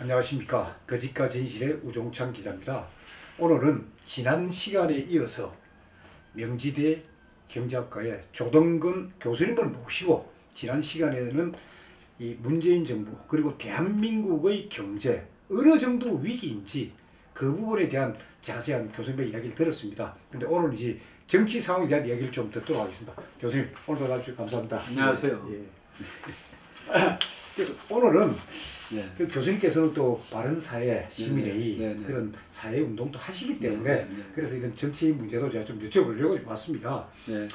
안녕하십니까. 거짓과 진실의 우종찬 기자입니다. 오늘은 지난 시간에 이어서 명지대 경제학과의 조동근 교수님을 모시고 지난 시간에는 이 문재인 정부 그리고 대한민국의 경제 어느 정도 위기인지 그 부분에 대한 자세한 교수님의 이야기를 들었습니다. 근데 오늘 이제 정치 상황에 대한 이야기를 좀 듣도록 하겠습니다. 교수님 오늘도 나와주셔서 감사합니다. 안녕하세요. 오늘은 네. 그 교수님께서는 또 바른사회 시민회의 네. 그런 사회운동도 하시기 때문에 그래서 이런 정치 문제도 제가 좀 여쭤보려고 왔습니다. 네.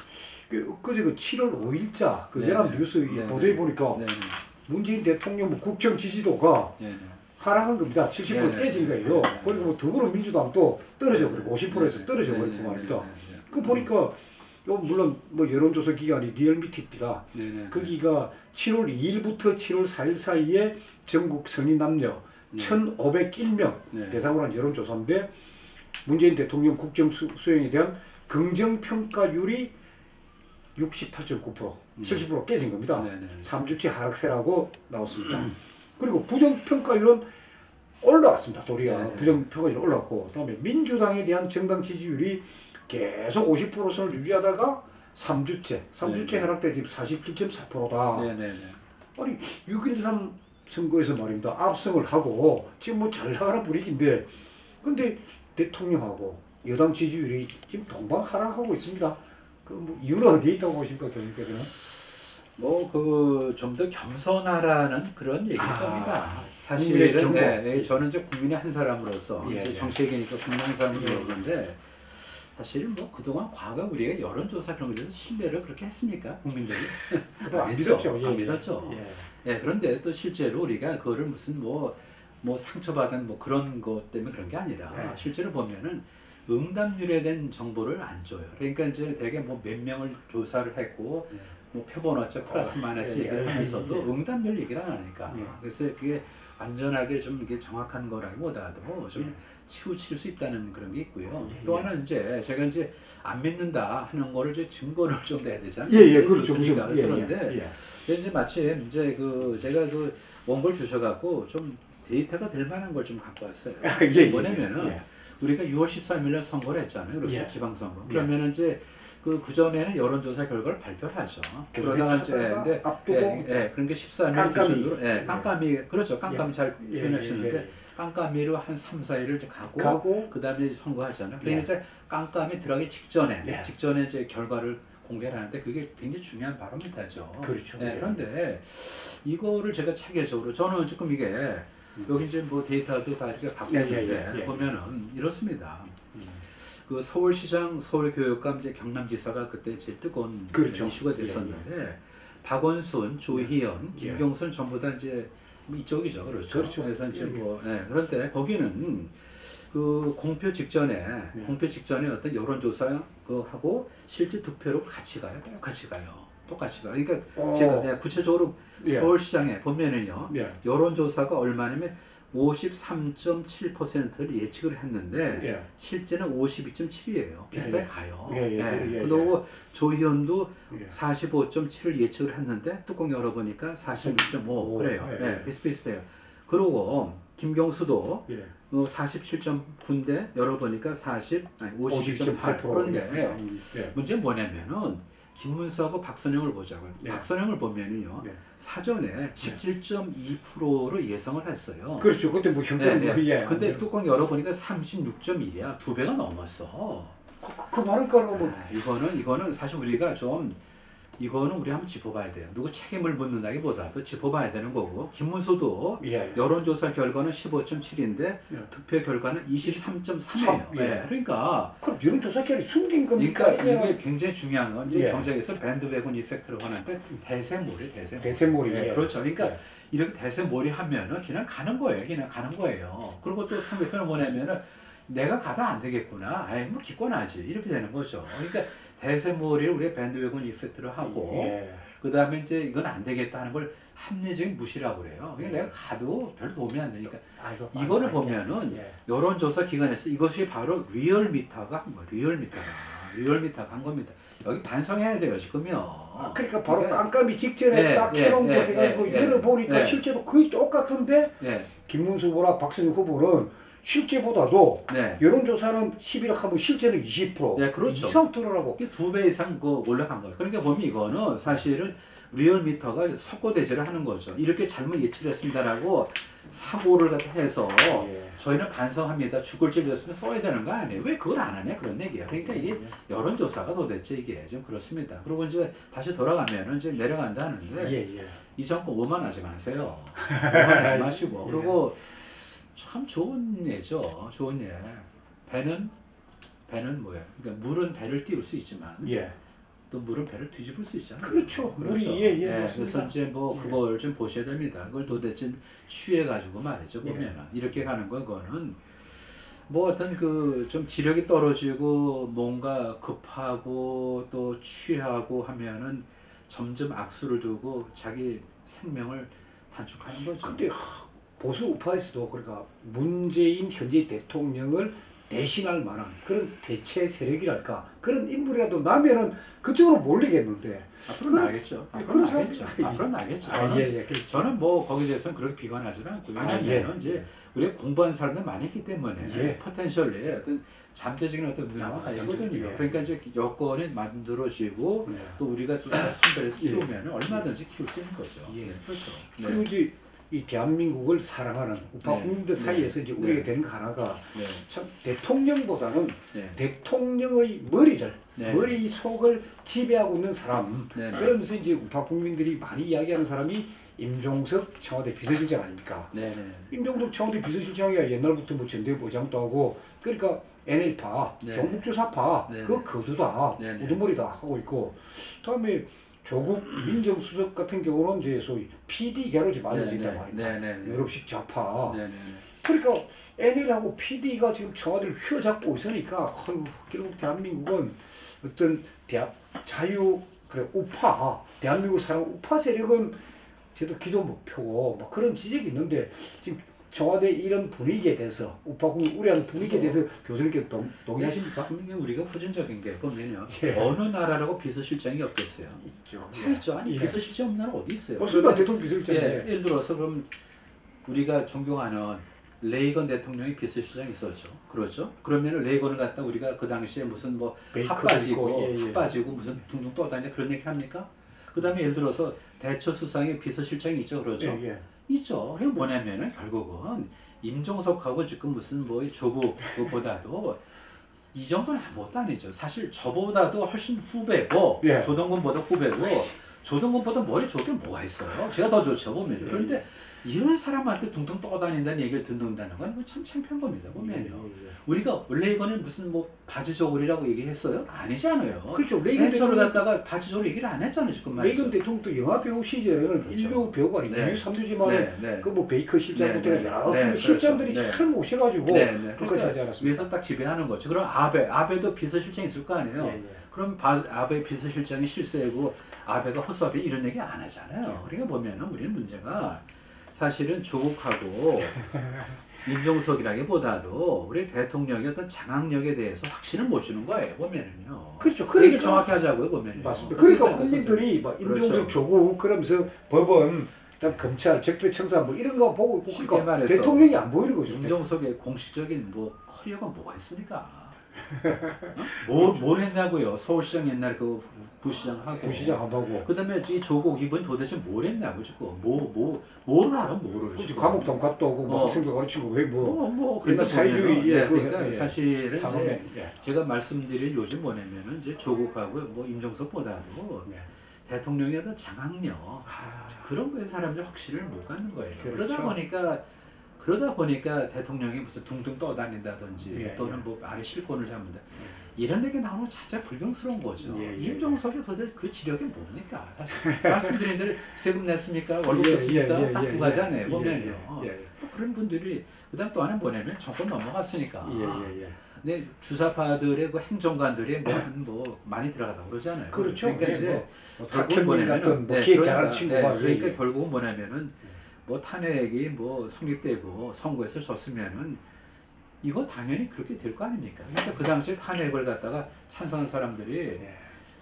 그제 그 7월 5일자 그 연합뉴스 보도에 보니까 문재인 대통령 국정 지지도가 하락한 겁니다. 70% 깨진 거예요. 그리고 뭐 더불어민주당도 떨어져 버리고 50%에서 떨어져 버리고 말입니다. 그 보니까 요 물론 뭐 여론조사 기관이 리얼미티입니다. 거기가 7월 2일부터 7월 4일 사이에 전국 성인 남녀 1,501명 대상으로 한 여론조사인데 문재인 대통령 국정 수행에 대한 긍정평가율이 68.9% 70% 깨진 겁니다. 3주째 하락세라고 나왔습니다. 그리고 부정평가율은 올라왔습니다. 도리어 부정평가율이 올라왔고 그다음에 민주당에 대한 정당 지지율이 계속 50%선을 유지하다가 3주째 하락돼 지금 47.4%다. 아니 6.13 선거에서 말입니다. 압승을 하고 지금 뭐 잘 나가는 분위기인데 근데 대통령하고 여당 지지율이 지금 동반 하락하고 있습니다. 그 뭐 이유는 어디에 있다고 보십니까, 교수님께서는? 뭐 그 좀 더 겸손하라는 그런 얘기일 겁니다. 사실은 저는 이제 국민의 한 사람으로서 이제 정치계니까 국민의 한 사람으로 그러는데 사실 뭐 그동안 과거 우리가 여론조사 그런 것에서 신뢰를 그렇게 했습니까? 국민들이? 안 믿었죠. 안 믿었죠. 그런데 또 실제로 우리가 그거를 무슨 뭐 상처받은 뭐 그런 것 때문에 그런 게 아니라 실제로 보면은 응답률에 대한 정보를 안 줘요. 그러니까 이제 되게 뭐 몇 명을 조사를 했고 뭐 표본오차 플러스 마이너스 얘기를 하면서도 응답률 얘기를 안 하니까 그래서 그게 완전하게 좀 이게 정확한 거라기보다도 좀 치우칠 수 있다는 그런 게 있고요. 또 하나 이제 제가 이제 안 믿는다 하는 거를 이제 증거를 좀 내야 되잖아요. 그렇죠. 그런데 이제 마침 이제 그 제가 그 원고를 주셔갖고 좀 데이터가 될 만한 걸 좀 갖고 왔어요. 뭐냐면은 우리가 6월 13일 날 선거를 했잖아요. 그렇죠. 지방선거. 그러면은 이제 그 전에는 여론조사 결과를 발표를 하죠. 그러다가 이제 앞두고 그런 게 13일 기준으로 깜깜이 그렇죠. 깜깜이 잘 표현하시는데 깜깜이로 한 3, 4일을 가고 그다음에 선거하잖아요. 그러니까 이제 깜깜이 들어가기 직전에 이제 결과를 공개를 하는데 그게 굉장히 중요한 바로미터죠. 그렇죠. 그런데 이거를 제가 체계적으로 저는 지금 이게 여기 이제 뭐 데이터도 다 이렇게 갖고 있는데 보면은 이렇습니다. 그 서울시장, 서울교육감, 이제 경남지사가 그때 제일 뜨거운 이슈가 됐었는데 박원순, 조희연, 김경선 전부 다 이제 뭐 이쪽이죠, 그렇죠. 그래서 이제 뭐 그런데 거기는 그 공표 직전에 어떤 여론조사 그 하고 실제 득표로 같이 가요, 똑같이 가요. 그러니까 제가 구체적으로 서울시장에 보면은요 여론조사가 얼마냐면 53.7%를 예측을 했는데 실제는 52.7이에요. 비슷하게 가요. 그리고 조희연도 45.7을 예측을 했는데 뚜껑 열어보니까 46.5 그래요. 비슷비슷해요. 그리고 김경수도 47.9인데 열어보니까 52.8 그런데 문제는 뭐냐면은 김문수하고 박선영을 보자고요. 박선영을 보면은요 사전에 17.2%로 예상을 했어요. 그렇죠. 그때 뭐 근데 뚜껑 열어보니까 36.1이야. 2배가 넘었어. 그 말은 까라고 이거는 사실 우리가 좀 이거는 우리 한번 짚어봐야 돼요. 누구 책임을 묻는다기보다도 짚어봐야 되는 거고 김문수도 여론조사 결과는 15.7인데 득표 결과는 23.3이에요. 그러니까 그럼 여론조사 결과 숨긴 겁니까? 그러니까 이게 굉장히 중요한 건 이제 경제에서 밴드웨건 이펙트라고 하는데 대세몰이. 그렇죠. 그러니까 이렇게 대세몰이 하면은 그냥 가는 거예요. 그리고 또 상대편은 뭐냐면은 내가 가도 안 되겠구나. 아이 뭐 기권하지 이렇게 되는 거죠. 그러니까 대세몰이를 우리가 밴드웨건 이펙트로 하고 그 다음에 이제 이건 안 되겠다 하는 걸 합리적인 무시라고 그래요. 그러니까 내가 가도 별 도움이 안 되니까 이거를 보면은 여론조사 기관에서 이것이 바로 리얼미터가 한 거예요. 리얼미터가. 리얼미터 간 겁니다. 여기 반성해야 돼요 지금요. 그러니까 바로 깜깜이 직전에 딱 해놓은 거 해가지고 열어보니까 실제로 거의 똑같은데 김문수 후보랑 박성준 후보는 실제보다도 여론조사는 11억 하면 실제는 20% 그렇죠. 이상 들어라고 2배 이상 올라간 거예요. 그러니까 보면 이거는 사실은 리얼미터가 석고대죄를 하는 거죠. 이렇게 잘못 예측을 했습니다라고 사고를 갖다 해서 저희는 반성합니다. 죽을 죄였으면 써야 되는 거 아니에요. 왜 그걸 안 하냐 그런 얘기예요. 그러니까 이게 여론조사가 도대체 이게 좀 그렇습니다. 그리고 이제 다시 돌아가면은 이제 내려간다는데 이 정권 오만하지 마세요. 오만하지 마시고 그리고 참 좋은 예죠. 좋은 예. 배는 뭐야? 그러니까 물은 배를 띄울 수 있지만 또 물은 배를 뒤집을 수 있잖아요. 그렇죠. 그렇죠. 그래서 이제 뭐 그걸 좀 보셔야 됩니다. 그걸 도대체 취해 가지고 말이죠. 보면은 이렇게 가는 거는 뭐 어떤 그 좀 지력이 떨어지고 뭔가 급하고 또 취하고 하면은 점점 악수를 두고 자기 생명을 단축하는 거죠. 근데 보수 우파에서도 그러니까 문재인 현재 대통령을 대신할 만한 그런 대체 세력이랄까 그런 인물이라도 나면은 그쪽으로 몰리겠는데 앞으로 나겠죠. 앞으로 나겠죠. 앞으로 나겠죠. 저는 뭐 거기에 대해서는 그렇게 비관하지는 않고요. 왜냐하면 이제 우리가 공부한 사람들 많이 있기 때문에 포텐셜리 어떤 잠재적인 어떤 문화가 있거든요. 그러니까 이제 여건이 만들어지고 또 우리가 또 선별해서 키우면 얼마든지 키울 수 있는 거죠. 그렇죠. 그리고 이제 이 대한민국을 사랑하는 우파 국민들 사이에서 이제 우리가 되는 거 하나가 참 대통령보다는 대통령의 머릿속을 지배하고 있는 사람 그러면서 이제 우파 국민들이 많이 이야기하는 사람이 임종석 청와대 비서실장 아닙니까? 임종석 청와대 비서실장이 옛날부터 뭐 전대부장도 하고 그러니까 NL파, 종북주사파 그 거두다, 우두머리다 하고 있고 다음에 조국 민정수석 같은 경우는 이제 소위 PD계로 지금 알려진단 말입니다. 유럽식 좌파. 그러니까 NL하고 PD가 지금 청와대를 휘어잡고 있으니까 결국 대한민국은 어떤 우파, 대한민국을 사랑하는 우파 세력은 저도 기도 못 펴고 막 그런 지적이 있는데 지금 청와대 이런 분위기에 대해서 우파국민 우려하는 분위기에 대해서 교수님께서 동의하십니까? 우리가 후진적인 게 보면요. 어느 나라라고 비서실장이 없겠어요? 있죠. 다 있죠. 아니 비서실장 없는 나라 어디 있어요? 맞습니다. 대통령 비서실장. 예를 들어서 그럼 우리가 존경하는 레이건 대통령이 비서실장이 있었죠. 그렇죠? 그러면은 레이건을 갖다 우리가 그 당시에 무슨 뭐 핫빠지고 무슨 둥둥 떠다니는 그런 얘기 합니까? 그 다음에 예를 들어서 대처 수상의 비서실장이 있죠. 그렇죠? 있죠. 그게 뭐냐면은 결국은 임종석하고 지금 무슨 뭐 조국보다도 이 정도는 아무것도 아니죠. 사실 저보다도 훨씬 후배고 조동근보다 후배고 조동근보다 머리 좋게 뭐가 있어요. 제가 더 좋죠 보면. 그런데 이런 사람한테 둥둥 떠다닌다는 얘기를 듣는다는 건 참 창피한 겁니다 보면요. 우리가 레이건은 무슨 뭐 바지저고리라고 얘기했어요? 아니잖아요. 그렇죠. 레이건 대처를 갖다가 바지저고리 얘기를 안 했잖아요 지금 말이죠. 레이건 대통령도 영화 배우 시절에는 일류 배우가 아니고 3주지만 그 뭐 베이커 실장부터 여러 실장들이 잘 모셔가지고 그것까지 하지 않았습니까? 위에서 딱 지배하는 거죠. 그럼 아베도 비서실장이 있을 거 아니에요. 그럼 아베 비서실장이 실세고 아베가 헛섭이 이런 얘기 안 하잖아요. 그러니까 보면은 우리는 문제가 사실은 조국하고 임종석이라기보다도 우리 대통령의 어떤 장악력에 대해서 확신을 못 주는 거예요 보면은요. 그렇죠. 그러니까 정확히 하자고요 보면은. 맞습니다. 그러니까 국민들이 막 임종석 조국 그러면서 법원, 그다음 검찰, 적폐청사 뭐 이런 거 보고 있고 그러니까 대통령이 안 보이는 거죠. 임종석의 공식적인 뭐 커리어가 뭐가 있으니까. 뭘 했냐고요. 서울시장 옛날 그 부시장하고 그다음에 이 조국 이번 도대체 뭘 했냐고 지금 뭐를 알아 뭐를 지금 감옥도 갔다 오고 뭐 학생도 가르치고 왜 그러니까 사회주의 그러니까 사실은 이제 제가 말씀드릴 요즘 뭐냐면은 이제 조국하고 뭐 임종석보다도 대통령의 어떤 장악력 그런 거에 사람들이 확신을 못 갖는 거예요. 그러다 보니까 대통령이 무슨 둥둥 떠다닌다든지 또는 뭐 아래 실권을 잡는다 이런 얘기 나오는 자체 불경스러운 거죠. 임종석이 도대체 그 지력이 뭡니까? 사실 말씀드린 대로 세금 냈습니까? 월급 줬습니까? 딱 두 가지 아니에요 보면요. 그런 분들이 그다음 또 하나는 뭐냐면 정권 넘어갔으니까. 근데 주사파들의 그 행정관들이 뭐 많이 들어가다 그러잖아요. 그렇죠. 그러니까 이제 결국은 뭐냐면 기획 잘하는 친구가 그러니까 결국은 뭐냐면은 뭐 탄핵이 뭐 성립되고 선거에서 졌으면은 이거 당연히 그렇게 될 거 아닙니까? 그러니까 그 당시에 탄핵을 갖다가 찬성한 사람들이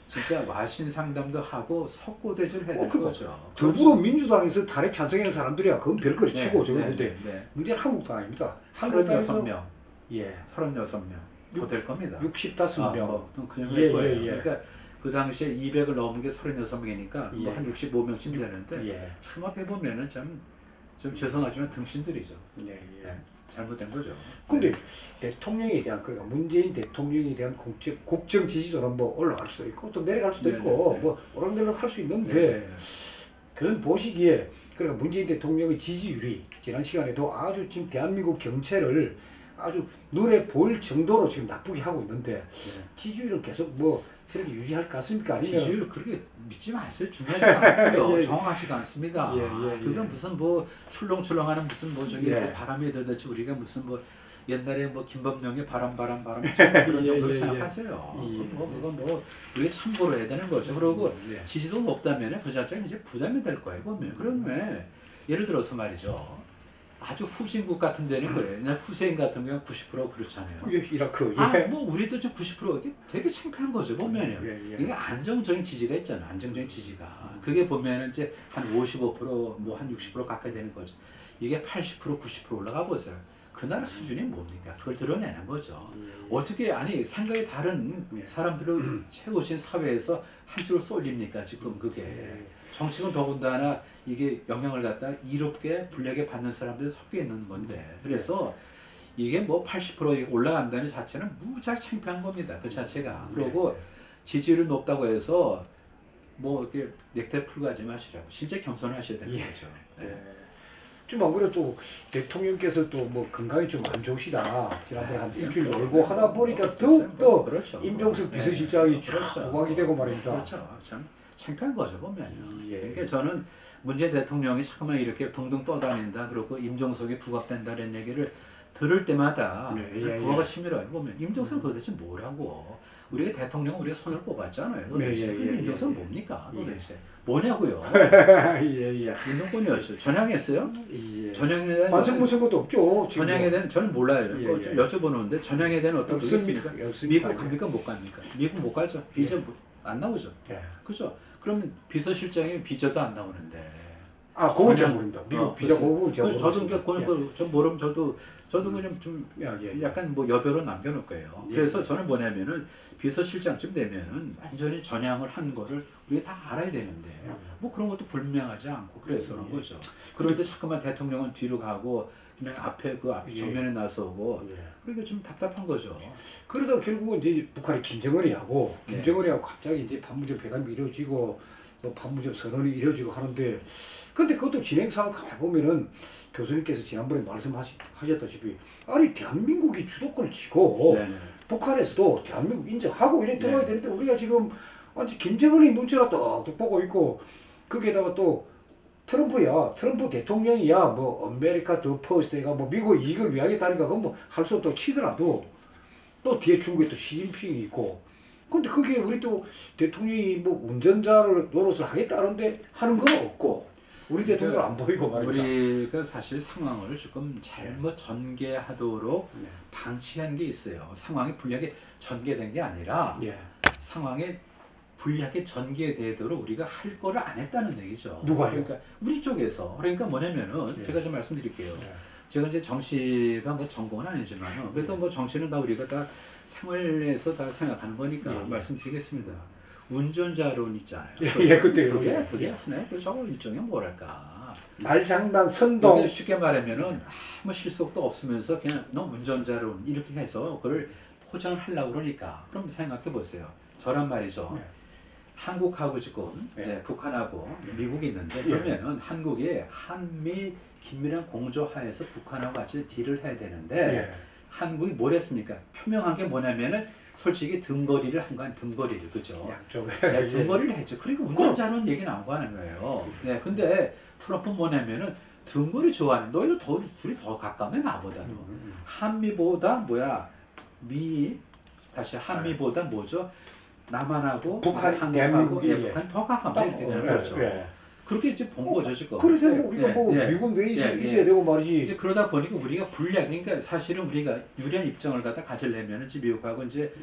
진짜 와신 상담도 하고 석고대죄를 해야 될 거죠. 더불어민주당에서 탄핵 찬성하는 사람들이야 그건 별거리 치고 저거 근데 문제는 한국당 아닙니까? 36명. 예. 36명. 더 될 겁니다. 65명. 그냥 될 거예요. 그러니까 그 당시에 200을 넘은 게 36명이니까 뭐 한 65명쯤 되는데 참 어떻게 보면은 좀 죄송하지만 등신들이죠. 잘못된 거죠. 근데 대통령에 대한 그러니까 문재인 대통령에 대한 국정 지지도는 뭐 올라갈 수도 있고 또 내려갈 수도 있고 뭐 오락내락 할 수 있는데 그런 보시기에 그러니까 문재인 대통령의 지지율이 지난 시간에도 아주 지금 대한민국 경찰을 아주 눈에 보일 정도로 지금 나쁘게 하고 있는데 지지율을 계속 뭐 저렇게 유지할 것 같습니까? 아니면 지지율 그렇게 믿지 마세요. 중요하지도 않고요. 정확하지가 않습니다. 그건 무슨 뭐 출렁출렁하는 무슨 뭐 저기 뭐 바람이 들듯이 우리가 무슨 뭐 옛날에 뭐 김범룡의 바람 그런 정도로 생각하세요. 그건 뭐 우리가 참고로 해야 되는 거죠. 그리고 지지도가 높다면 그 자체는 이제 부담이 될 거예요. 보면 그러면 예를 들어서 말이죠. 아주 후진국 같은 데는 그래요. 후세인 같은 경우는 90% 그렇잖아요. 이라크. 뭐 우리도 좀 90% 이게 되게 창피한 거죠. 보면요. 이게 안정적인 지지가 있잖아. 안정적인 지지가. 그게 보면은 이제 한 55% 뭐 한 60% 가까이 되는 거죠. 이게 80% 90% 올라가 보세요. 그 나라 수준이 뭡니까? 그걸 드러내는 거죠. 어떻게 아니 생각이 다른 사람들을 채워진 사회에서 한쪽으로 쏠립니까? 지금 그게. 정치는 더군다나 이게 영향을 갖다 이롭게 불리하게 받는 사람들이 섞여 있는 건데 그래서 이게 뭐 80% 올라간다는 자체는 무지하게 창피한 겁니다. 그 자체가. 그리고 지지율이 높다고 해서 뭐 이렇게 넥타이 풀고 하지 마시라고. 진짜 겸손하셔야 되는 거죠. 좀 안 그래도 대통령께서 또 뭐 건강이 좀 안 좋으시다. 지난번에 한 일주일 놀고 하다 보니까 더욱더 임종석 비서실장이 부각이 되고 말입니다. 그렇죠. 참 창피한 거죠 보면요. 그러니까 저는 문재인 대통령이 잠깐만 이렇게 둥둥 떠다닌다 그러고 임종석이 부각된다는 얘기를 들을 때마다 부각을 치밀어요. 보면 임종석은 도대체 뭐라고? 우리가 대통령 우리가 손을 뽑았잖아요. 도대체 임종석은 뭡니까? 도대체 뭐냐고요? 운동권이었죠. 전향했어요? 전향에 대한 반성 것도 없죠. 전향에 대한 저는 몰라요. 좀 여쭤보는데 전향에 대한 어떤 없습니까? 미국 갑니까 못 갑니까? 미국 못 가죠. 비자 안 나오죠. 그죠? 그러면 비서실장이 비자도 안 나오는데. 그건 잘 모릅니다. 미국 비자 그건 제가 저도 저 모르면 저도 그냥 좀 약간 뭐 여별로 남겨놓을 거예요. 그래서 저는 뭐냐면은 비서실장쯤 되면은 완전히 전향을 한 거를 우리가 다 알아야 되는데 뭐 그런 것도 불명하지 않고 그래서 그런 거죠. 그런데 자꾸만 대통령은 뒤로 가고 그냥 앞에 정면에 나서고 그러니까 좀 답답한 거죠. 그러다 결국은 이제 북한이 김정은이 하고 갑자기 이제 판문점 회담이 이루어지고 뭐 판문점 선언이 이루어지고 하는데 근데 그것도 진행상을 가만 보면은 교수님께서 지난번에 말씀하셨다시피 아니 대한민국이 주도권을 쥐고 북한에서도 대한민국 인정하고 이래 들어야 되는데 우리가 지금 완전 김정은이 눈치가 똑똑 보고 있고 거기에다가 또 트럼프 대통령이야 뭐 아메리카 더 퍼스트가 뭐 미국 이익을 위하겠다니까 그건 뭐 할 수 없다고 치더라도 또 뒤에 중국에 또 시진핑이 있고 근데 그게 우리 또 대통령이 뭐 운전자를 노릇을 하겠다는데 하는 건 없고 우리 대통령 안 보이고 말입니다. 우리가 사실 상황을 조금 잘못 전개하도록 방치한 게 있어요. 상황이 불리하게 전개된 게 아니라 상황에 불리하게 전개되도록 우리가 할 거를 안 했다는 얘기죠. 누가요? 그러니까 우리 쪽에서 그러니까 뭐냐면은 제가 좀 말씀드릴게요. 제가 이제 정치가 뭐 전공은 아니지만 그래도 뭐 정치는 다 우리가 다 생활에서 다 생각하는 거니까 말씀드리겠습니다. 운전자론 있잖아요. 그게 하나의 저거 일종의 뭐랄까 말장난 선동. 그러니까 쉽게 말하면은 아무 실속도 없으면서 그냥 너 운전자론 이렇게 해서 그걸 포장을 하려고 그러니까 그럼 생각해 보세요. 저란 말이죠. 한국하고 지금 북한하고 미국이 있는데 그러면은 한국이 한미 긴밀한 공조하에서 북한하고 같이 딜을 해야 되는데 한국이 뭘 했습니까? 표명한 게 뭐냐면은 솔직히 등거리를 한 건 등거리를 그죠? 양쪽에 등거리를 했죠. 그러니까 운전자론 얘기 나오고 하는 거예요. 근데 트럼프 뭐냐면은 등거리 좋아하는 너희들 둘이 더 가까우면 나보다도 한미보다 한미보다 뭐죠? 남한하고 북한, 한국하고 북한 더 가깝다 이렇게 되는 거죠. 그렇게 이제 본 거죠 지금. 그래 되고 우리가 뭐 미군 베이스 있어야 되고 말이지. 이제 그러다 보니까 우리가 불리하게, 그러니까 사실은 우리가 유리한 입장을 갖다 가지려면 이제 미국하고 이제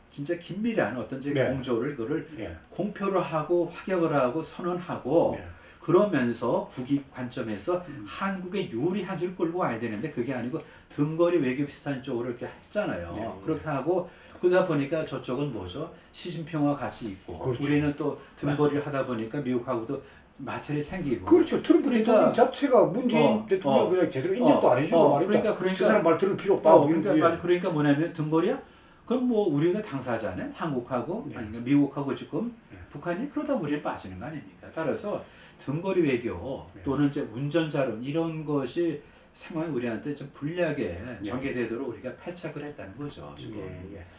진짜 긴밀한 어떤 이제 공조를 그를 공표를 하고 확약을 하고 선언하고 그러면서 국익 관점에서 한국의 유리한 줄 끌고 와야 되는데 그게 아니고 등거리 외교 비슷한 쪽으로 이렇게 했잖아요. 그렇게 하고 그러다 보니까 저쪽은 뭐죠? 시진핑과 같이 있고 그렇죠. 우리는 또 등거리를 하다 보니까 미국하고도 마찰이 생기고. 그렇죠. 트럼프 대통령 자체가 문재인 대통령 그냥 제대로 인정도 안 해주고 말입니다. 그러니까 저 사람 말 들을 필요 없다. 그러니까 뭐냐면 등거리야? 그럼 뭐 우리가 당사자네? 한국하고 아니 미국하고 지금 북한이 그러다 우리는 빠지는 거 아닙니까? 따라서 등거리 외교 또는 이제 운전자론 이런 것이 상황이 우리한테 좀 불리하게 전개되도록 우리가 패착을 했다는 거죠. 지금.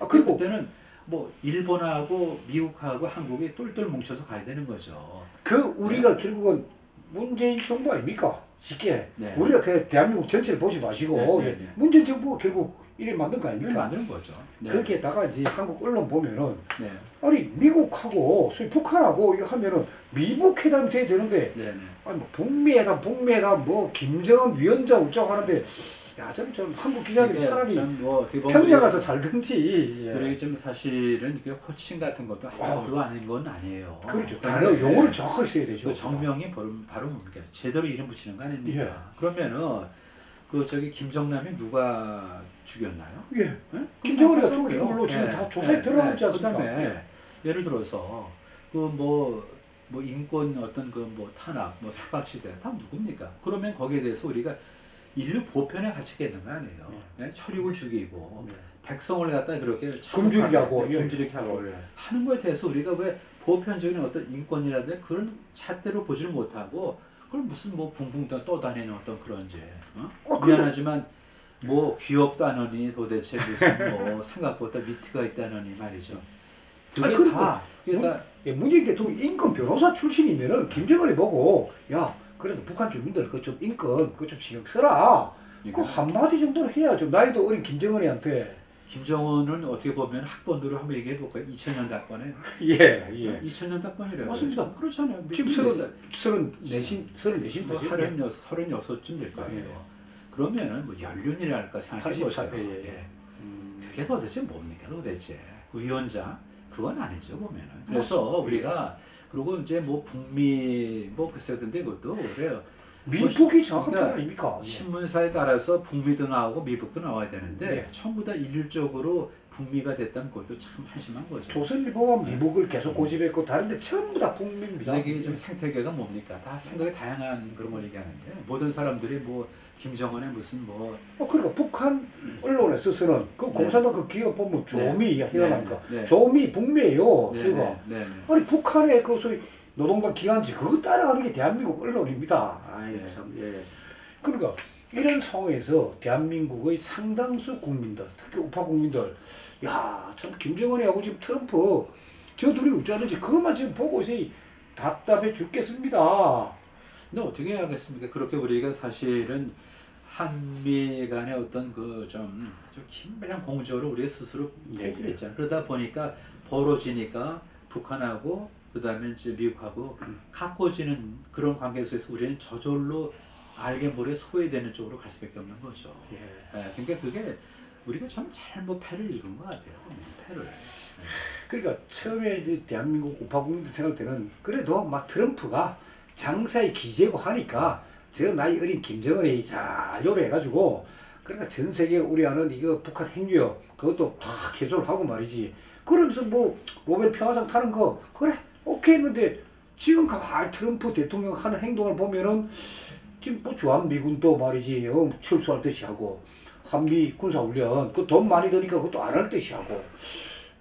그리고 그때는 뭐 일본하고 미국하고 한국이 똘똘 뭉쳐서 가야 되는 거죠. 우리가 결국은 문재인 정부 아닙니까? 쉽게 우리가 그냥 대한민국 전체를 보지 마시고 문재인 정부가 결국 이래 만든 거 아닙니까? 만드는 거죠. 거기에다가 이제 한국 언론 보면은 아니 미국하고 소위 북한하고 이거 하면은 미북 회담이 돼야 되는데 아니 뭐 북미회담 뭐 김정은 위원장 어쩌고 하는데 야 좀 한국 기자들이 차라리 뭐 평양 가서 살든지. 그리고 좀 사실은 호칭 같은 것도 그거 아닌 건 아니에요. 그렇죠. 단어 용어를 정확하게 써야 되죠. 그 정명이 바로 뭡니까? 제대로 이름 붙이는 거 아닙니까? 그러면은 그 저기 김정남이 누가 죽였나요? 김정은이가 죽인 걸로 지금 다 조사에 들어가지 않습니까? 그다음에 예를 들어서 그 뭐 인권 어떤 그 뭐 탄압, 뭐 사각지대 다 누굽니까? 그러면 거기에 대해서 우리가 인류 보편에 갇히게 되는 거 아니에요? 혈육을 죽이고 백성을 갖다 그렇게 굶주리게 하고 하는 거에 대해서 우리가 왜 보편적인 어떤 인권이라든지 그런 잣대로 보지를 못하고 그걸 무슨 뭐 붕붕 떠다니는 어떤 그런 이제 미안하지만 뭐 귀엽도 않으니 도대체 무슨 뭐 생각보다 위트가 있다느니 말이죠. 그게 다 문재인 대통령 인권 변호사 출신이면은 김정은이 보고 야 그래도 북한 주민들 그 좀 인권 그 좀 신경 써라. 그 한마디 정도는 해야죠. 나이도 어린 김정은이한테. 김정은은 어떻게 보면 학번으로 한번 얘기해 볼까요? 2000년대 학번에. 2000년대 학번이래요. 맞습니다. 그렇잖아요. 지금 36쯤 될 거예요. 그러면은 뭐 연륜이랄까 생각해 보세요. 그게 도대체 뭡니까 도대체? 위원장? 그건 아니죠 보면은. 그래서 우리가 그리고 이제 뭐 북미 뭐 글쎄 근데 그것도 그래요. 미북이 정확한 표현 아닙니까? 신문사에 따라서 북미도 나오고 미북도 나와야 되는데 전부 다 일률적으로 북미가 됐다는 것도 참 한심한 거죠. 조선일보가 미북을 계속 고집했고 다른데 전부 다 북미입니다. 이게 좀 생태계가 뭡니까? 다 생각이 다양한 그런 걸 얘기하는데 모든 사람들이 뭐 김정은의 무슨 뭐 그러니까 북한 언론에 서서는 그 공산당 그 기업 보면 조미 해당합니까? 조미 북미예요. 제가 아니 북한의 그 소위 노동당 기관지 그거 따라가는 게 대한민국 언론입니다. 그러니까 이런 상황에서 대한민국의 상당수 국민들, 특히 우파 국민들, 야 참 김정은이하고 지금 트럼프 저 둘이 어쩌는지 그것만 지금 보고 있으니 답답해 죽겠습니다. 근데 어떻게 해야겠습니까? 그렇게 우리가 사실은 한미 간의 어떤 그 좀 긴밀한 공조를 우리가 스스로 포기를 했잖아요. 그러다 보니까 벌어지니까 북한하고 그다음에 이제 미국하고 가꿔지는 그런 관계 속에서 우리는 저절로 알게 모르게 소외되는 쪽으로 갈 수밖에 없는 거죠. 그러니까 그게 우리가 참 잘못 패를 읽은 것 같아요. 패를. 그러니까 처음에 이제 대한민국 우파 국민들 생각 때는 그래도 막 트럼프가 장사의 기재고 하니까 저 나이 어린 김정은이 잘 요래해가지고 그러니까 전 세계 우려하는 이거 북한 핵무역 그것도 다 개조를 하고 말이지. 그러면서 뭐 노벨 평화상 타는 거 그래 오케이 했는데 지금 가만히 트럼프 대통령 하는 행동을 보면은 지금 뭐 주한미군도 말이지 철수할 듯이 하고 한미 군사훈련 그 돈 많이 드니까 그것도 안 할 듯이 하고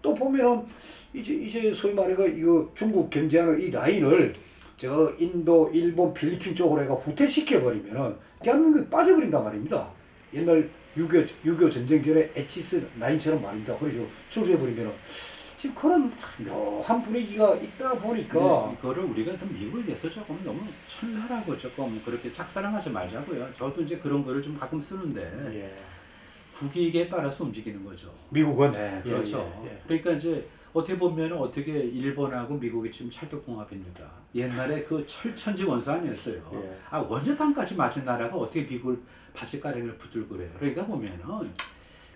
또 보면은 이제 소위 말해가 이거 중국 견제하는 이 라인을 저 인도, 일본, 필리핀 쪽으로 해가 후퇴시켜 버리면은 대한민국이 빠져버린단 말입니다. 옛날 6.25 전쟁 전에 에치스 라인처럼 말입니다. 그래서 철수해 버리면은 지금 그런 묘한 분위기가 있다 보니까 이거를 우리가 좀 미국에서 조금 너무 천사라고 조금 그렇게 짝사랑하지 말자고요. 저도 이제 그런 거를 좀 가끔 쓰는데 국익에 따라서 움직이는 거죠. 미국은 그렇죠. 그러니까 이제 어떻게 보면 어떻게 일본하고 미국이 지금 찰떡궁합입니다. 옛날에 그 철천지 원수 아니었어요. 예. 아 원자탄까지 맞은 나라가 어떻게 미국을 바지가랑이를 붙들고 그래요. 그러니까 보면은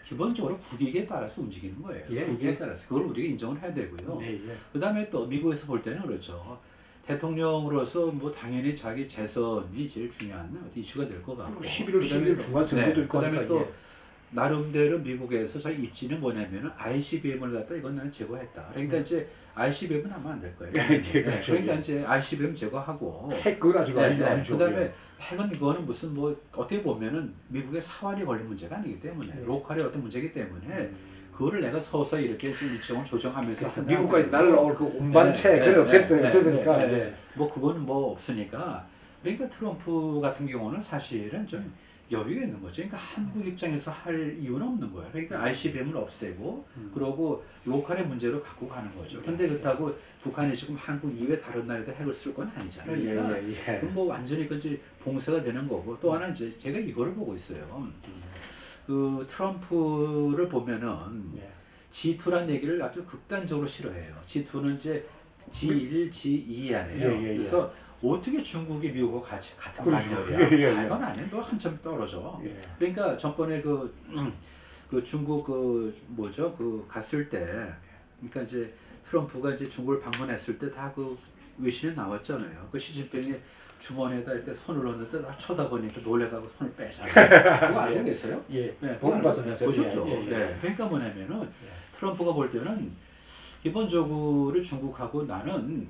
기본적으로 국익에 따라서 움직이는 거예요. 예. 국익에 따라서 그걸 우리가 인정을 해야 되고요. 예. 예. 그 다음에 또 미국에서 볼 때는 그렇죠. 대통령으로서 뭐 당연히 자기 재선이 제일 중요한 이슈가 될 것 같고 11월 10일 중간선거도 있고 그다음에 하니까, 또 예. 나름대로 미국에서 자기 입지는 뭐냐면은 ICBM을 갖다 이건 나는 제거했다. 그러니까 이제 ICBM은 하면 안 될 거예요. 예, 그렇죠. 그러니까 이제 ICBM 제거하고 핵 그건 아직 아니죠. 그다음에 핵은 이거는 무슨 뭐 어떻게 보면은 미국의 사활이 걸린 문제가 아니기 때문에 로컬의 어떤 문제이기 때문에 그거를 내가 서서히 이렇게 좀 일정을 조정하면서 그러니까 미국까지 날라올 그 운반체 그걸 없었으니까 뭐 그건 뭐 없으니까 그러니까 트럼프 같은 경우는 사실은 좀 여유가 있는 거죠. 그러니까 한국 입장에서 할 이유는 없는 거예요. 그러니까 ICBM을 없애고 그러고 로컬의 문제로 갖고 가는 거죠. 근데 그렇다고 북한이 지금 한국 이외 다른 나라에다 핵을 쓸 건 아니잖아요. 그러니까 그럼 뭐 완전히 그 이제 봉쇄가 되는 거고 또 하나 이제 제가 이거를 보고 있어요. 그 트럼프를 보면은 G2란 얘기를 아주 극단적으로 싫어해요. G2는 이제 G1, G2 아니에요. 그래서 어떻게 중국이 미국하고 같은 반열이야? 이건 아니에요. 너 한참 떨어져. 그러니까 전번에 그 중국 그 뭐죠? 그 갔을 때, 그러니까 이제 트럼프가 이제 중국을 방문했을 때 다 그 외신에 나왔잖아요. 그 시진핑이 주머니에다 이렇게 손을 넣는데 나 쳐다보니까 놀래가고 손을 빼잖아요. 그거 알고 계세요? 예. 네, 보고 봤어요. 보셨죠? 네. 그러니까 뭐냐면은 트럼프가 볼 때는 기본적으로 중국하고 나는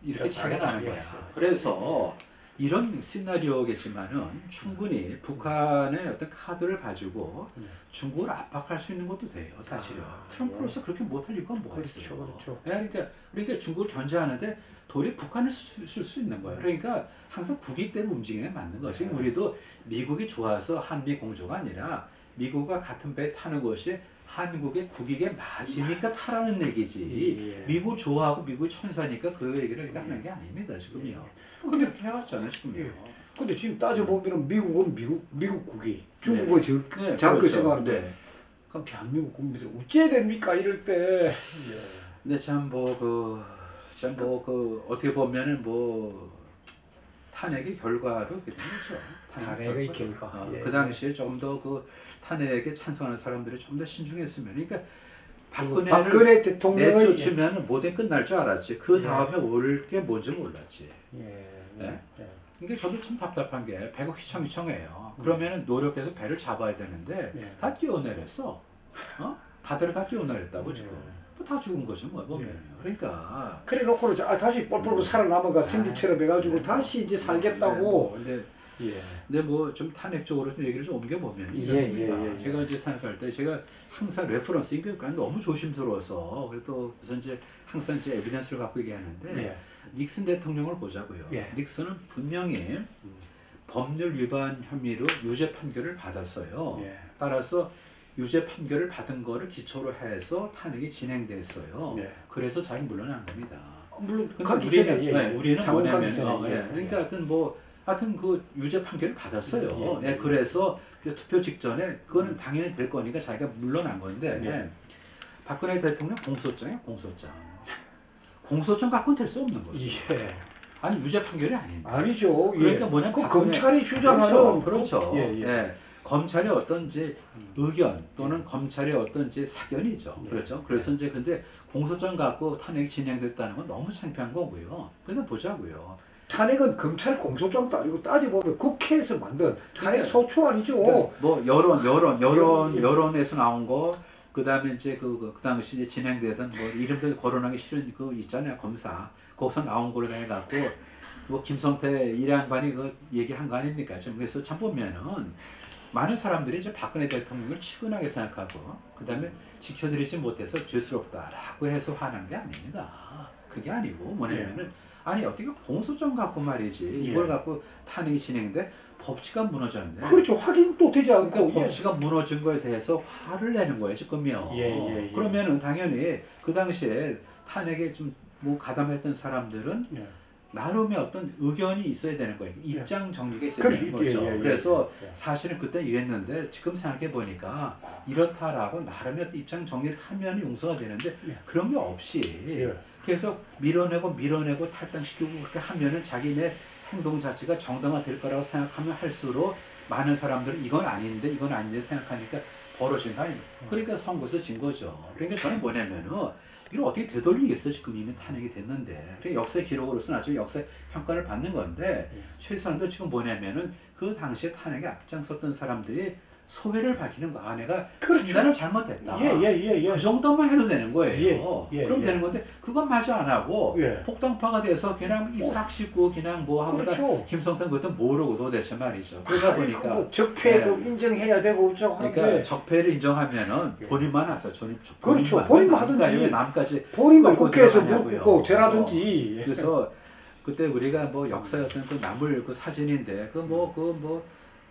이렇게 차이가 나는 거야. 그래서 이런 시나리오겠지만은 충분히 북한의 어떤 카드를 가지고 중국을 압박할 수 있는 것도 돼요. 사실은 트럼프로서 그렇게 못할 이유가 뭐가 있어요. 그렇죠. 그러니까 중국을 견제하는데 도리어 북한을 쓸 수 있는 거예요. 그러니까 항상 국익 때문에 움직이는 게 맞는 거죠. 우리도 미국이 좋아서 한미 공조가 아니라 미국과 같은 배에 타는 것이 한국의 국익에 맞으니까 타라는 얘기지. 미국 좋아하고 미국 천사니까 그 얘기를 하는 게 아닙니다. 지금요. 근데 그렇게 해왔잖아요. 지금요. 근데 지금 따져보면 미국은 미국 국이 중국은 자꾸 생각하는데 그럼 대한민국 국민들 어찌해야 됩니까? 이럴 때. 근데 참 어떻게 보면은 뭐 탄핵의 결과로 그렇게 된 거죠. 탄핵의 결과. 그 당시에 좀 더 그 탄핵에 찬성하는 사람들이 좀 더 신중했으면, 그러니까 박근혜 대통령을 내쫓으면 모든 끝날 줄 알았지. 그 다음에 올 게 뭔지 몰랐지. 그러니까 저도 참 답답한 게 배가 휘청휘청해요. 그러면은 노력해서 배를 잡아야 되는데 다 뛰어내렸어. 바다로 다 뛰어내렸다고 지금. 다 죽은 거죠, 뭐 보면요. 그러니까 그래 놓고는 다시 뻘뻘 살아남아가 생기처럼 해가지고 다시 이제 살겠다고. 근데 뭐 좀 탄핵 쪽으로 좀 얘기를 좀 옮겨 보면 이렇습니다. 제가 이제 생각할 때 제가 항상 레퍼런스 그러니까 너무 조심스러워서 그래서 이제 항상 이제 에비던스를 갖고 얘기하는데 닉슨 대통령을 보자고요. 닉슨은 분명히 법률 위반 혐의로 유죄 판결을 받았어요. 따라서 유죄 판결을 받은 거를 기초로 해서 탄핵이 진행됐어요. 그래서 잘 물러난 겁니다. 물론 우리는 뭐냐면 그러니까 하여튼 그 유죄 판결을 받았어요. 그래서 그 투표 직전에 그거는 당연히 될 거니까 자기가 물러난 건데 박근혜 대통령 공소장이에요. 공소장 갖고는 될 수 없는 거죠. 아니 유죄 판결이 아닌데. 아니죠. 그러니까 뭐냐면 검찰이 주장하는 그렇죠. 검찰의 어떤 이제 의견 또는 검찰의 어떤 이제 사견이죠. 그렇죠. 그래서 이제 근데 공소장 갖고 탄핵이 진행됐다는 건 너무 창피한 거고요. 그냥 보자고요. 탄핵은 검찰 공소장도 아니고 따져보면 국회에서 만든 탄핵 소추안이죠. 그러니까 뭐 여론에서 나온 거, 그 다음에 이제 그 당시 이제 진행되던 뭐 이름들 거론하기 싫은 그 있잖아요, 검사. 거기서 나온 걸로 해갖고 뭐 김성태 일양반이 그 얘기한 거 아닙니까? 지금 그래서 참 보면은 많은 사람들이 이제 박근혜 대통령을 측은하게 생각하고 그 다음에 지켜드리지 못해서 죄스럽다라고 해서 화난 게 아닙니다. 그게 아니고 뭐냐면은 아니 어떻게 공소장 갖고 말이지 이걸 갖고 탄핵이 진행돼 법치가 무너졌네. 그렇죠. 확인도 되지 않고 그러니까 법치가 무너진 거에 대해서 화를 내는 거예요 지금요. 그러면은 당연히 그 당시에 탄핵에 좀 뭐 가담했던 사람들은 나름의 어떤 의견이 있어야 되는 거예요. 입장 정리가 있어야 그렇지. 되는 거죠. 예. 그래서 사실은 그때 이랬는데 지금 생각해 보니까 이렇다라고 나름의 어떤 입장 정리를 하면 용서가 되는데 그런 게 없이 계속 밀어내고 탈당시키고 그렇게 하면은 자기네 행동 자체가 정당화될 거라고 생각하면 할수록 많은 사람들은 이건 아닌데 생각하니까 벌어진 거 아닙니까? 그러니까 선거에서 진 거죠. 그러니까 저는 뭐냐면은 이걸 어떻게 되돌리겠어? 지금 이미 탄핵이 됐는데. 그러니까 역사의 기록으로서 나중에 역사의 평가를 받는 건데 최소한도 지금 뭐냐면은 그 당시에 탄핵에 앞장섰던 사람들이 소회를 밝히는 거. 아, 내가 판단을 잘못했다. 그 정도만 해도 되는 거예요. 그럼 되는 건데 그건 마저 안 하고 폭당파가 돼서 그냥 입싹 씻고 그냥 뭐 하고 다 김성태 그것도 모르고 도대체 말이죠. 그러다 보니까 뭐 적폐도 인정해야 되고 그러니까 적폐를 인정하면은 본인만 하세요. 그렇죠. 본인만 하든지 남까지 본인만 국회에서 묻고 죄라든지. 그래서 그때 우리가 뭐 역사였던 그 나물 그 사진인데 그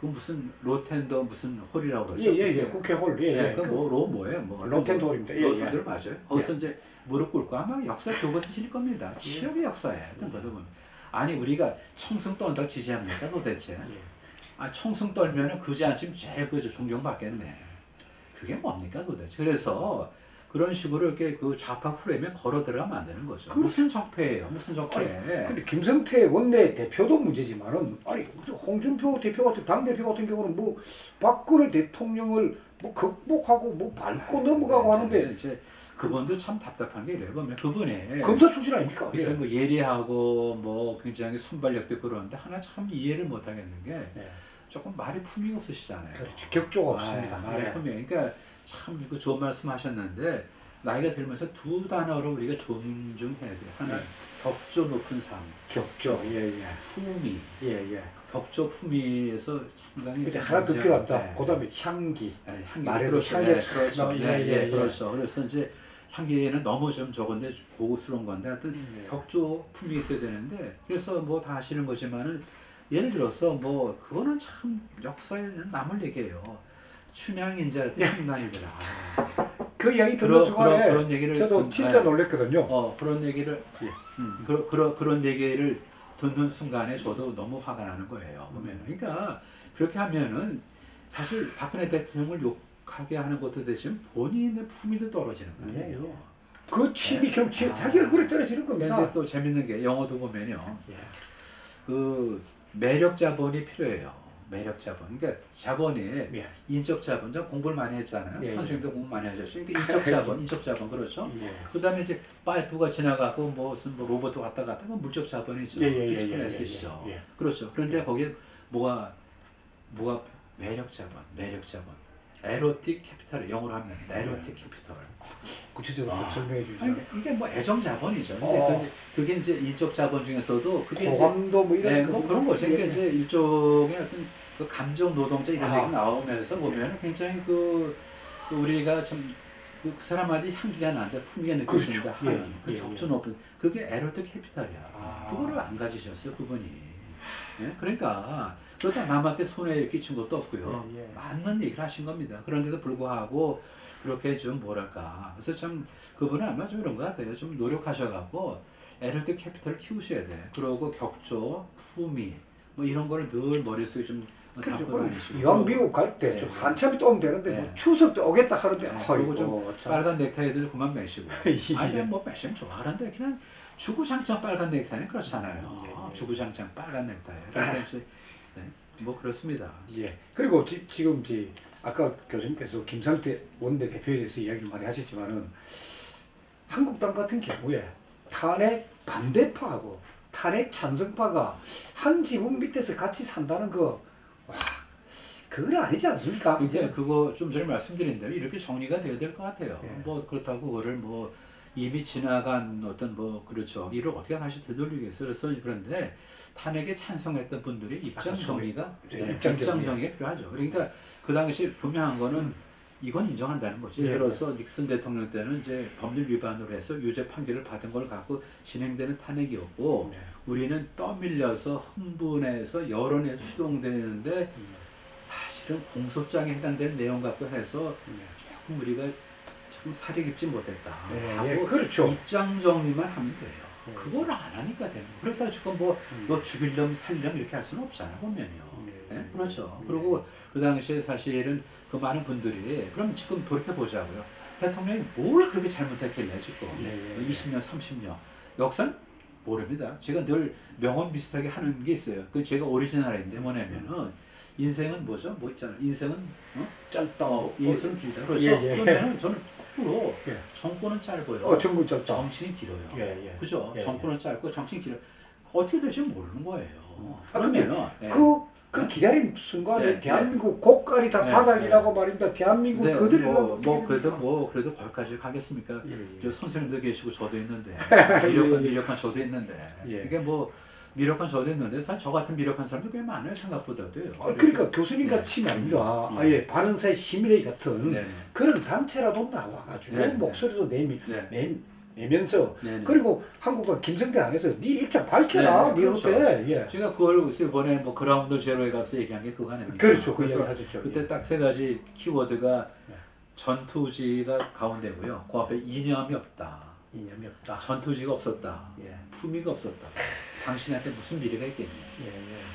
무슨 로텐더 무슨 홀이라고 그러죠? 국회 홀. 그 뭐예요? 뭐 로텐더 홀입니다. 로텐더 맞아요. 거기서 이제 무릎 꿇고 아마 역사 교과서 실 겁니다. 치욕의 역사에 하여튼 거다 보면 아니 우리가 청승 떤다고 지지합니까 도대체? 아 청승 떨면은 그지 않지면 제일 그저 존경받겠네. 그게 뭡니까 도대체? 그래서 그런 식으로 이렇게 그 좌파 프레임에 걸어 들어가면 안 되는 거죠. 무슨 적폐예요? 무슨 적폐? 근데 김성태 원내 대표도 문제지만은 아니 홍준표 대표 같은 당 대표 같은 경우는 뭐 박근혜 대통령을 뭐 극복하고 뭐 밟고 넘어가고 하는데 이제 그분도 참 답답한 게 이래요. 보면 그분이 검사 출신 아닙니까? 글쎄 뭐 예리하고 뭐 굉장히 순발력도 그러는데 하나 참 이해를 못 하겠는 게 조금 말이 품위가 없으시잖아요. 그렇죠. 격조가 없습니다. 말이 품위. 그러니까 참 이거 좋은 말씀하셨는데 나이가 들면서 두 단어로 우리가 존중해야 돼요. 하나 격조 높은 삶. 격조. 품위. 격조 품위에서 상당히 하나 더 필요합니다. 그다음에 향기. 향기. 말에서 그렇죠. 그렇죠. 그래서 이제 향기는 너무 좀 적은데 고급스러운 건데 하여튼 격조 품위 있어야 되는데 그래서 뭐 다 아시는 거지만은 예를 들어서 뭐 그거는 참 역사에 남을 얘기예요. 춘향인자한테 흉난이더라. 그 이야기 듣는 중간에 그런 얘기를 저도 진짜 놀랬거든요. 그런 얘기를 그런 얘기를 듣는 순간에 저도 너무 화가 나는 거예요. 보면 그러니까 그렇게 하면은 사실 박근혜 대통령을 욕하게 하는 것도 대신 본인의 품위도 떨어지는 거예요. 그 칩이 경치 자기 얼굴에 떨어지는 겁니다. 이제 또 재밌는 게 영어도 보면요. 그 매력 자본이 필요해요. 매력 자본. 그러니까 자본이 인적 자본. 공부를 많이 했잖아요. 선생님도 공부 많이 하셨어요. 그러니까 인적 자본 그렇죠. 그다음에 이제 파이프가 지나가고 무슨 뭐 로봇 왔다 갔다 그 물적 자본이죠. 피지컬 에셋이죠. 그렇죠. 그런데 거기에 뭐가 매력 자본. 에로틱 캐피탈 영어로 하면 에로틱 캐피탈. 구체적으로 설명해 주시죠. 이게 뭐 애정 자본이죠. 근데 그게 이제 인적 자본 중에서도 그게 고감도 뭐 이런 뭐 그런 거죠. 그러니까 이제 일종의 어떤 그 감정 노동자 이런 얘기 나오면서 보면 굉장히 우리가 참 그 사람한테 향기가 나는데 품위가 느껴진다 하는 그 격조 높은 그게 에로틱 캐피탈이야. 그거를 안 가지셨어요 그분이. 그러니까 그러다 남한테 손해 끼친 것도 없고요. 맞는 얘기를 하신 겁니다. 그런데도 불구하고 그렇게 좀 뭐랄까. 그래서 참 그분은 아마 좀 이런 것 같아요. 좀 노력하셔갖고 에로틱 캐피탈을 키우셔야 돼. 그러고 격조, 품위 뭐 이런 거를 늘 머릿속에 좀 담고 다니시고. 이왕 미국 갈 때 좀 한참이 또 오면 되는데 뭐 추석 때 오겠다 하는데 그리고 좀 빨간 넥타이도 그만 매시고. 아니 뭐 매시면 좋아하는데 그냥 주구장창 빨간 넥타이는 그렇잖아요. 주구장창 빨간 넥타이. 뭐 그렇습니다. 그리고 지금 아까 교수님께서 김성태 원내대표에 대해서 이야기를 많이 하셨지만은 한국당 같은 경우에 탄핵 반대파하고 탄핵 찬성파가 한 지붕 밑에서 같이 산다는 그건 아니지 않습니까? 이제 그거 좀 전에 말씀드린 대로 이렇게 정리가 돼야 될 것 같아요. 뭐 그렇다고 그거를 뭐 이미 지나간 어떤 뭐 그렇죠. 이를 어떻게 다시 되돌리겠어요. 그런데 탄핵에 찬성했던 분들의 입장 정리가 입장 정리가 필요하죠. 그러니까 그 당시 분명한 거는 이건 인정한다는 거죠. 예를 들어서 닉슨 대통령 때는 이제 법률 위반으로 해서 유죄 판결을 받은 걸 갖고 진행되는 탄핵이었고 우리는 떠밀려서 흥분해서 여론에서 수동되는데 사실은 공소장에 해당되는 내용 갖고 해서 조금 우리가 참 살이 깊지 못했다. 하고 그렇죠. 입장 정리만 하면 돼요. 그걸 안 하니까 되는 거예요. 그렇다고 지금 뭐 너 죽이려면 살려면 이렇게 할 수는 없잖아요, 보면요. 네? 그렇죠. 그리고 그 당시에 사실은 그 많은 분들이 그럼 지금 돌이켜 보자고요. 대통령이 뭘 그렇게 잘못했길래 지금 20년, 30년 역사는 모릅니다. 제가 늘 명언 비슷하게 하는 게 있어요. 그 제가 오리지널인데 뭐냐면은 인생은 뭐죠? 뭐 있잖아요. 인생은 짧다. 인생은 길다. 그렇죠. 그러면은 저는 거꾸로 정권은 짧아요. 정권 짧다. 정치는 길어요. 그죠? 정권은 짧고 정치는 길어요. 어떻게 될지 모르는 거예요. 그러면은 그 기다림 순간에 대한민국 고깔이 다 바닥이라고 말입니다. 대한민국 그들이 그래도 거기까지 가겠습니까? 저 선생님도 계시고 저도 있는데 미력한 저도 있는데 이게 뭐 미력한 저도 있는데 사실 저 같은 미력한 사람도 꽤 많아요, 생각보다도요. 그러니까 교수님 같이 말입니다. 아예 바른사회 시민회의 같은 그런 단체라도 나와가지고 목소리도 내면서 그리고 한국당 김성태 안에서 네 입장 밝혀라. 네 어때? 제가 그걸 이번에 뭐 그라운드 제로에 가서 얘기한 게 그거 아닙니까? 그렇죠. 그래서 그때 딱 세 가지 키워드가 전투지가 가운데고요. 그 앞에 이념이 없다. 전투지가 없었다. 품위가 없었다. 당신한테 무슨 미래가 있겠냐.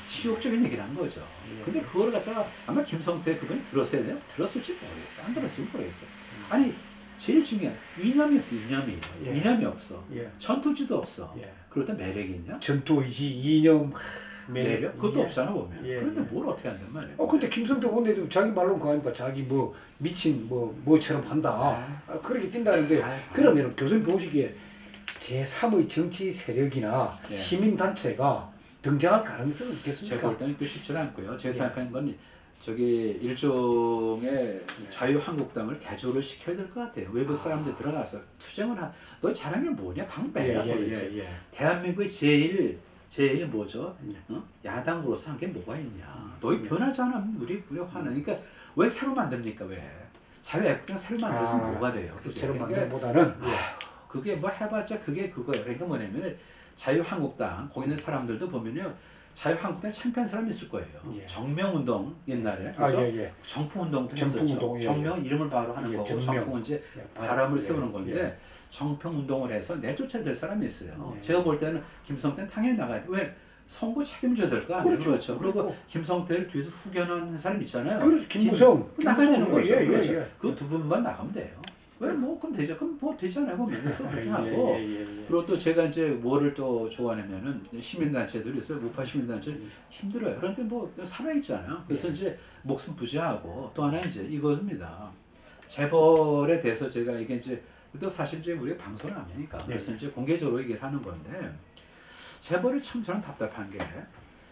치욕적인 얘기를 한 거죠. 근데 그걸 갖다가 아마 김성태 그분이 들었어야 돼요. 들었을지 모르겠어. 안 들었을지 모르겠어. 아니 제일 중요한 이념이 없어. 이념이 없어. 전투지도 없어. 그럴 때 매력이 있냐? 전투의지, 이념, 매력? 그것도 없잖아 보면. 그런데 뭘 어떻게 한단 말이야. 근데 김성태 원내도 자기 말로는 그거 아닙니까? 자기 뭐 미친 뭐처럼 한다. 그렇게 뛴다는데 그러면 교수님 보시기에 제3의 정치 세력이나 시민단체가 등장할 가능성은 있겠습니까? 제가 볼 때는 그 쉽지 않고요. 제가 생각하는 건 저기 일종의 자유한국당을 개조를 시켜야 될 것 같아요. 외부 사람들 들어가서 투쟁을 너 잘한 게 뭐냐? 방패라 그러지. 대한민국의 제일 뭐죠? 야당으로서 한 게 뭐가 있냐? 너희 변하지 않으면 우리 화는. 그러니까 왜 새로 만듭니까? 왜? 자유애국당 새로 만들어서 뭐가 돼요? 새로 만들보다는 그게 뭐 해봤자 그게 그거예요. 그러니까 뭐냐면 자유한국당 거기 있는 사람들도 보면요. 자유한국당 참패한 사람이 있을 거예요. 정명운동 옛날에 그렇죠? 정풍운동도 했었죠. 정명은 이름을 바로 하는 거고 정풍은 이제 바람을 세우는 건데 정평운동을 해서 내쫓아야 될 사람이 있어요. 제가 볼 때는 김성태는 당연히 나가야 돼. 왜? 선거 책임져야 될 거 아니에요. 그렇죠. 그리고 김성태를 뒤에서 후견하는 사람 있잖아요. 그렇죠. 김무성 나가야 되는 거죠. 그렇죠. 그 두 분만 나가면 돼요. 왜 뭐 그럼 되죠. 그럼 뭐 되잖아요. 뭐 맨날 그렇게 하고. 그리고 또 제가 이제 뭐를 또 좋아하냐면은 시민단체들이 있어요. 우파 시민단체 힘들어요. 그런데 뭐 살아 있잖아요. 그래서 이제 목숨 부지하고 또 하나 이제 이것입니다. 재벌에 대해서 제가 이게 이제 또 사실 이제 우리가 방송을 안 하니까 그래서 이제 공개적으로 얘기를 하는 건데 재벌이 참 저는 답답한 게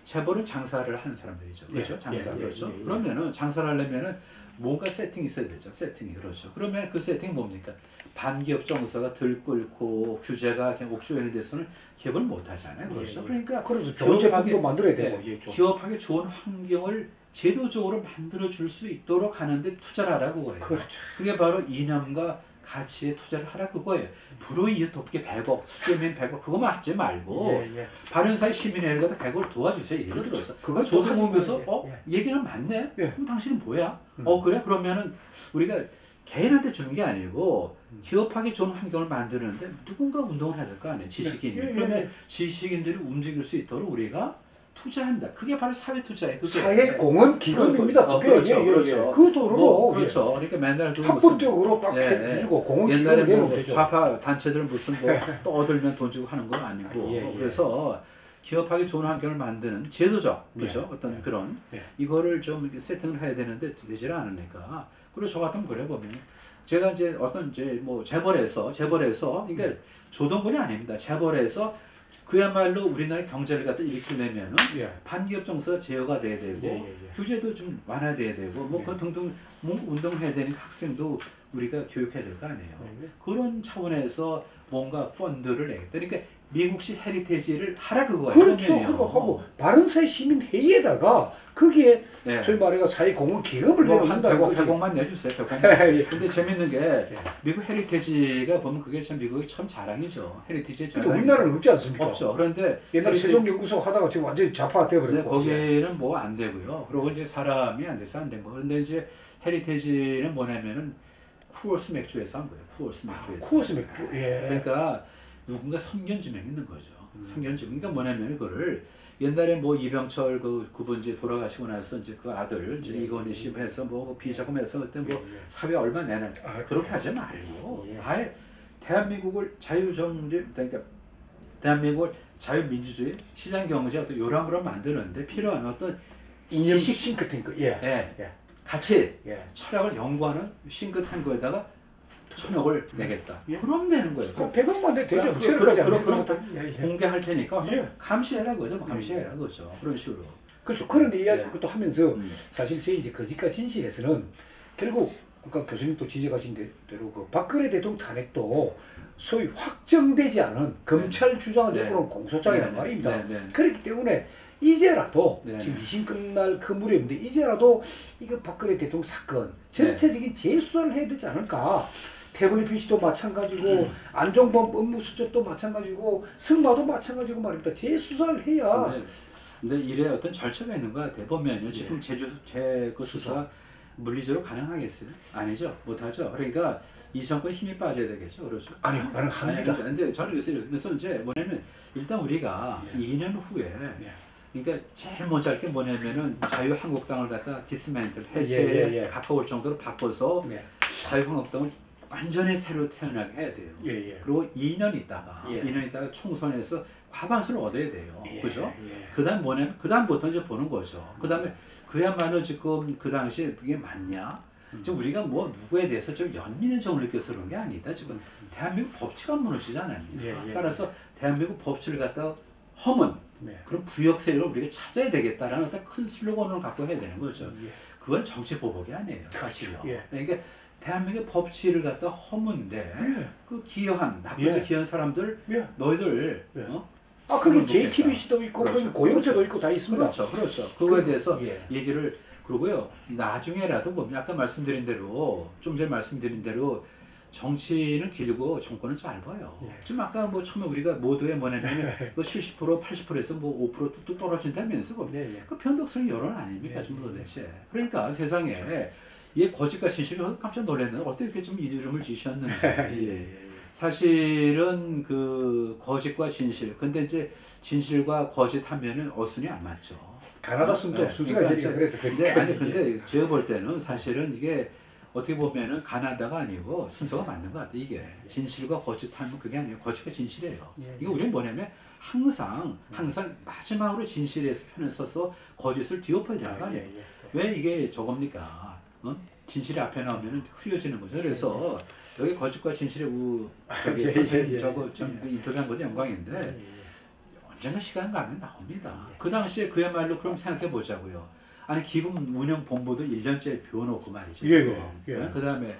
재벌은 장사를 하는 사람들이죠. 그렇죠? 장사 그렇죠. 그러면은 장사를 하려면은 뭔가 세팅이 있어야 되죠. 세팅이 그렇죠. 그러면 그 세팅이 뭡니까? 반기업 정서가 들끓고 규제가 그냥 옥죄는 데서는 기업을 못 하잖아요. 그렇죠. 그러니까 기업하게 만들어야 되고 기업하기 좋은 환경을 제도적으로 만들어 줄 수 있도록 하는데 투자를 하라고 거예요. 그렇죠. 그게 바로 이념과 가치에 투자를 하라 그거예요. 불우이웃 돕기 100억, 수재민 100억 그거만 하지 말고 바른사회 시민회를 갖다 100억을 도와주세요. 예를 들어서 그거 조동훈 교수 얘기는 맞네? 그럼 당신은 뭐야? 그래? 그러면은 우리가 개인한테 주는 게 아니고 기업하기 좋은 환경을 만드는데 누군가 운동을 해야 될 거 아니에요. 지식인이. 그러면 지식인들이 움직일 수 있도록 우리가 투자한다. 그게 바로 사회 투자예요. 사회공헌 기금입니다. 그렇죠. 그 돈으로 그렇죠. 그러니까 맨날 합법적으로 딱 해주고 공헌 옛날에 뭐 좌파 단체들은 무슨 뭐 떠들면 돈 주고 하는 건 아니고 그래서 기업하기 좋은 환경을 만드는 제도적 그렇죠. 어떤 그런 이거를 좀 세팅을 해야 되는데 되질 않으니까 그리고 저 같은 그래 보면 제가 이제 어떤 이제 뭐 재벌에서 그러니까 조동근이 아닙니다. 재벌에서 그야말로 우리나라 경제를 갖다 일으키려면은 반기업 정서가 제어가 돼야 되고 규제도 좀 완화돼야 되고 뭐 그 등등 뭐 운동을 해야 되니까 학생도 우리가 교육해야 될 거 아니에요. 그런 차원에서 뭔가 펀드를 내겠다. 그러니까 미국식 헤리테지를 하라 그거예요. 그렇죠. 그리고 바른사회 시민회의에다가 거기에 소위 말해서 사회공헌 기금을 내놓는다고 100억만 내주세요. 100억만. 근데 재밌는 게 미국 헤리테지가 보면 그게 참 미국의 참 자랑이죠. 헤리테지의 자랑. 근데 우리나라는 없지 않습니까? 없죠. 그런데 옛날에 세종연구소 하다가 지금 완전히 좌파되어버렸고. 거기는 뭐 안 되고요. 그리고 이제 사람이 안 돼서 안 된 거. 그런데 이제 헤리테지는 뭐냐면은 쿠얼스 맥주에서 한 거예요. 쿠얼스 맥주에서. 쿠얼스 맥주. 그러니까 누군가 선견지명이 있는 거죠. 선견지명. 그러니까 뭐냐면 그거를 옛날에 뭐 이병철 그분 이제 돌아가시고 나서 이제 그 아들 이제 이건희 씨 해서 뭐 비자금해서 그때 뭐 사회 얼마 내나 그렇게 하지 말고 아예 대한민국을 자유정제 그러니까 대한민국을 자유민주주의 시장경제 어떤 요람으로 만드는데 필요한 어떤 이념 싱크탱크 같이 철학을 연구하는 싱크탱크에다가 천억을 내겠다. 그럼 되는 거예요. 그럼 100억만 내 되죠. 그럼 공개할 테니까 감시해라 그죠. 감시해라 그죠. 그런 식으로. 그렇죠. 그런데 이야기 그것도 하면서 사실 제 이제 거짓과 진실에서는 결국 아까 교수님도 지적하신 대로 그 박근혜 대통령 탄핵도 소위 확정되지 않은 검찰 주장을 내고는 공소장이란 말입니다. 그렇기 때문에 이제라도 지금 2심 끝날 그 무렵인데 이제라도 이거 박근혜 대통령 사건 전체적인 재수사를 해야 되지 않을까. 태블릿 PC도 마찬가지고 안종범 업무수첩도 마찬가지고 승마도 마찬가지고 말입니다. 재수사를 해야. 근데 이래 어떤 절차가 있는 것 같아요. 보면요. 지금 그 수사 물리적으로 가능하겠어요? 아니죠. 못하죠. 그러니까 이 정권에 힘이 빠져야 되겠죠. 그렇죠. 아니요. 가능합니다. 근데 저는 그래서 이제 뭐냐면 일단 우리가 2년 후에 그러니까 제일 먼저 할 게 뭐냐면은 자유한국당을 갖다 디스맨틀 해체에 가까울 정도로 바꿔서 자유한국당을 완전히 새로 태어나게 해야 돼요. 그리고 2년 있다가 2년 있다가 총선에서 과반수를 얻어야 돼요. 그죠? 그다음 뭐냐면 그다음부터 이제 보는 거죠. 그다음에 그야말로 지금 그 당시에 이게 맞냐? 지금 우리가 뭐 누구에 대해서 좀 연민의 정을 느껴서 그런 게 아니다. 지금 대한민국 법치가 무너지지 않았냐. 따라서 대한민국 법치를 갖다 허문 그런 부역 세력을 우리가 찾아야 되겠다라는 어떤 큰 슬로건을 갖고 해야 되는 거죠. 그건 정치 보복이 아니에요. 사실요. 그러니까 대한민국 법치를 갖다 허문데 그 기여한 나쁘게 기여한 사람들 너희들 그게 JTBC도 있고 고영세도 있고 다 있습니다. 그렇죠. 그거에 대해서 얘기를 그러고요. 나중에라도 뭐 아까 말씀드린 대로 좀 전에 말씀드린 대로 정치는 길고 정권은 짧아요. 지금 아까 뭐 처음에 우리가 모두의 뭐냐면 그 70% 80%에서 뭐 5% 뚝뚝 떨어진다면서 그 변덕스러운 여론 아닙니까 지금 도대체. 그러니까 세상에 이 거짓과 진실이 깜짝 놀랐는데 어떻게 이렇게 좀 이름을 지으셨는지. 사실은 그 거짓과 진실. 근데 이제 진실과 거짓 하면은 어순이 안 맞죠. 가나다 순도 순수가 있으니까 그래서 근데 제가 볼 때는 사실은 이게 어떻게 보면은 가나다가 아니고 순서가 맞는 것 같아요. 이게 진실과 거짓 하면 그게 아니에요. 거짓과 진실이에요. 이게 우리는 뭐냐면 항상 마지막으로 진실에서 편을 써서 거짓을 뒤엎어야 되는 거 아니에요. 왜 이게 저겁니까? 진실이 앞에 나오면 흐려지는 거죠. 그래서 여기 거짓과 진실의 저거 좀 인터뷰한 것도 영광인데 언젠가 시간 가면 나옵니다. 그 당시에 그야말로 그럼 생각해 보자고요. 아니 기금 운영 본부도 1년째 비워놓고 말이죠. 그 다음에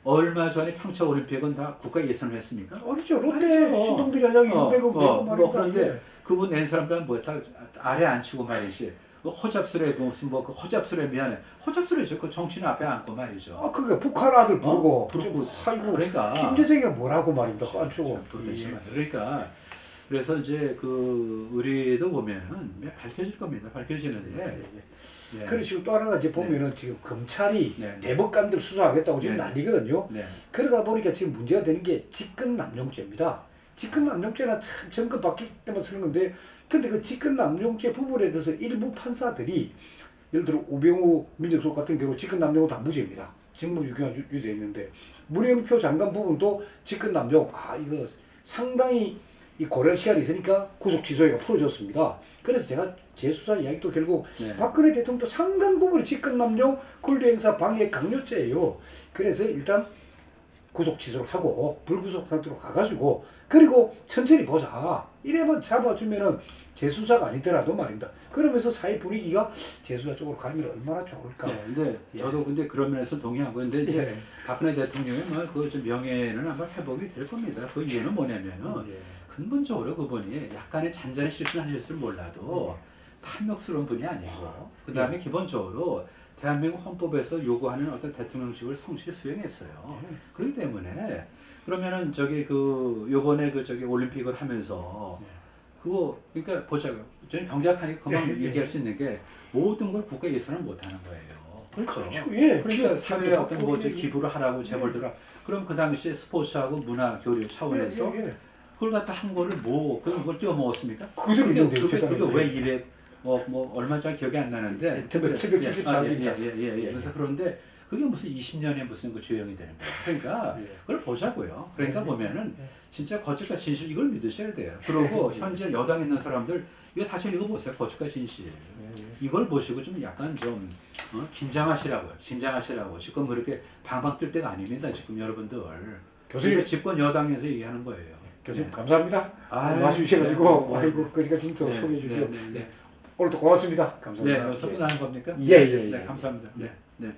얼마 전에 평창 올림픽은 다 국가 예산을 했습니까? 어렵죠. 롯데 신동빈 회장이 600억 내고 말이죠. 그런데 그분 낸 사람들은 뭐 다 아래 앉히고 말이지. 허잡스레 그 무슨 뭐 그 허잡스레 미안해. 허잡스레죠. 그 정치인 앞에 앉고 말이죠. 그게 북한 아들 부르고 아이고 그러니까 김대중이가 뭐라고 말입니다. 앉히고. 그러니까 그래서 이제 그 우리도 보면은 밝혀질 겁니다. 밝혀지는데. 그리고 또 하나가 이제 보면은 지금 검찰이 대법관들 수사하겠다고 지금 난리거든요. 그러다 보니까 지금 문제가 되는 게 직권남용죄입니다. 직권남용죄는 참 정권 바뀔 때만 쓰는 건데, 근데 그 직권남용죄 부분에 대해서 일부 판사들이 예를 들어 우병우 민정수석 같은 경우 직권남용은 다 무죄입니다. 직무유기가 유죄 있는데 문영표 장관 부분도 직권남용 이거 상당히 이 고려 시간이 있으니까 구속 취소가 풀어졌습니다. 그래서 제가 재수사 이야기도 결국 박근혜 대통령도 상당 부분이 직권남용 권리행사 방해 강요죄예요. 그래서 일단 구속 취소를 하고 불구속 상태로 가가지고 그리고 천천히 보자. 이래만 잡아주면은 재수사가 아니더라도 말입니다. 그러면서 사회 분위기가 재수사 쪽으로 가면 얼마나 좋을까. 근데 저도 근데 그런 면에서 동의하고 근데 이제 박근혜 대통령의 그 명예는 아마 회복이 될 겁니다. 그 이유는 뭐냐면은 근본적으로 그분이 약간의 잔잔한 실수를 하셨을 몰라도 탐욕스러운 분이 아니고 그 다음에 기본적으로 대한민국 헌법에서 요구하는 어떤 대통령직을 성실히 수행했어요. 그렇기 때문에 그러면은 요번에 올림픽을 하면서 그거 그러니까 보자고요. 저는 경제학하니까 그만 얘기할 수 있는 게 모든 걸 국가 예산을 못 하는 거예요. 그렇죠. 그러니까 사회에 어떤 기부를 하라고 재벌들아. 그럼 그 당시에 스포츠하고 문화 교류 차원에서 그걸 갖다 한 거를 그걸 띄워 먹었습니까? 그대로 인용돼요. 그게 왜 200 얼마짜리 기억이 안 나는데 774개 그래서 그런데 그게 무슨 20년에 무슨 그 조형이 되는 거예요. 그러니까 그걸 보자고요. 그러니까 보면은 진짜 거짓과 진실 이걸 믿으셔야 돼요. 그리고 현재 여당에 있는 사람들 이거 다시 읽어보세요. 거짓과 진실. 이걸 보시고 좀 약간 좀 긴장하시라고요. 진정하시라고. 지금 그렇게 방방 뜰 때가 아닙니다. 지금 여러분들. 교수님 집권 여당에서 얘기하는 거예요. 교수님 감사합니다. 와주셔가지고 아이고 거기까지 또 소개해 주셔. 오늘도 고맙습니다. 감사합니다. 네, 선물 나는 겁니까? 예. 네, 감사합니다. 네.